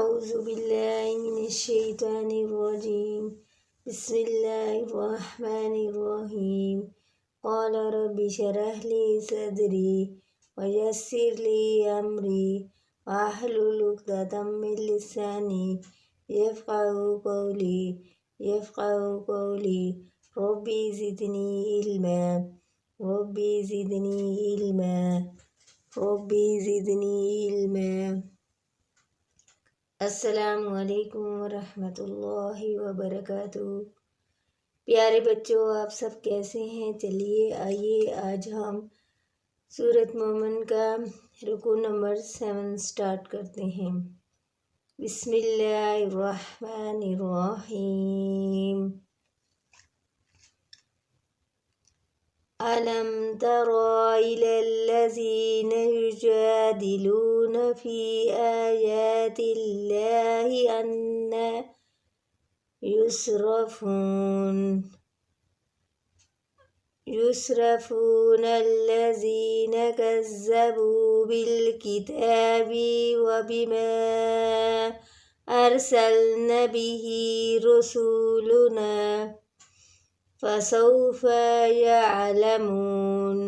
أعوذ بالله من الشيطان الرجيم. بسم الله الرحمن الرحيم. قال رب اشرح لي صدري ويسر لي أمري واحلل عقدة من لساني يفقهوا قولي ربي زدني علما. अस्सलामुअलैकुम वरहमतुल्लाहि वबरकातुहू। प्यारे बच्चों, आप सब कैसे हैं? चलिए आइए आज हम सूरत मोमिन का रुकू नंबर 7 स्टार्ट करते हैं। बिस्मिल्लाहिर्रहमानिर्रहीम। अलम तरा इलल्लज़ीन युजादिलून फ़ी आयातिल्लाहि अन्ना युसरफून अल्लज़ीन कज़्ज़बू बिलकिताबि वबिमा अरसलना बिही रसूलना فسوف يعلمون।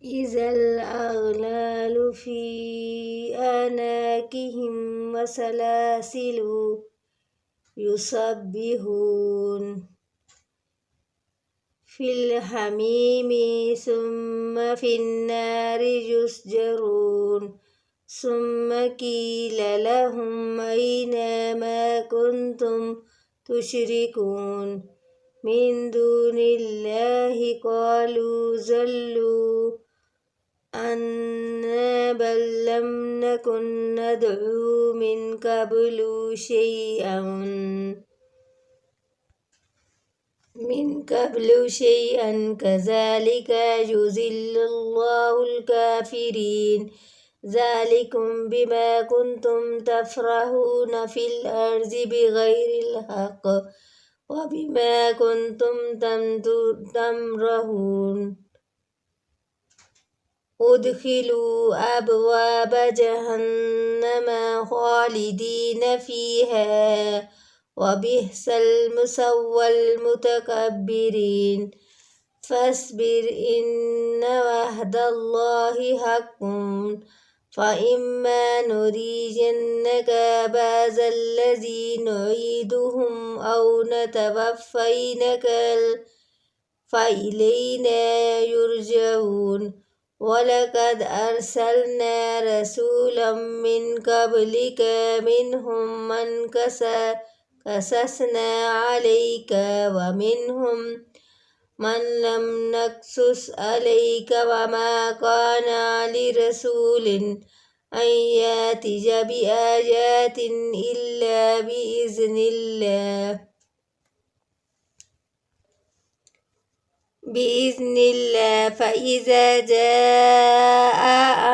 إذا الأغلال في أعناقهم وسلاسل يسبحون في الحميم ثم في النار يسجرون ثم قيل لهم أين ما كنتم تشركون من دون الله قالوا ضلوا عنا بل لم نكن ندعو من قبل شيئا كذلك يضل الله الكافرين ذلكم بما كنتم تفرحون في الأرض بغير الحق وبما كنتم تمرحون ادخلوا أبواب جهنم خالدين فيها وبئس المثوى المتكبرين فاصبر إن وعد الله حق فإما نرينك بعض الذي نعيدهم أو نتوفينك فإلينا يرجعون ولقد أرسلنا رسولا من قبلك منهم من قصصنا عليك ومنهم من لم نقصص عليك وما كان لرسول أن يأتي بآيات إلا بإذن الله فإذا جاء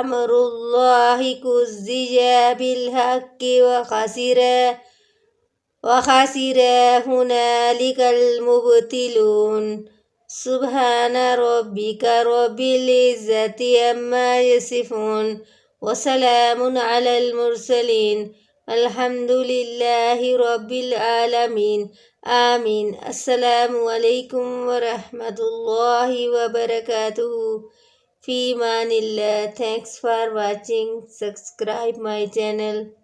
أمر الله قضي بالحق وخسر هنالك المبطلون سبحان ربك رب العزة عما يصفون وسلام على المرسلين الحمد لله رب العالمين آمين. السلام عليكم ورحمة الله وبركاته. في أمان الله. Thanks for watching. Subscribe my channel.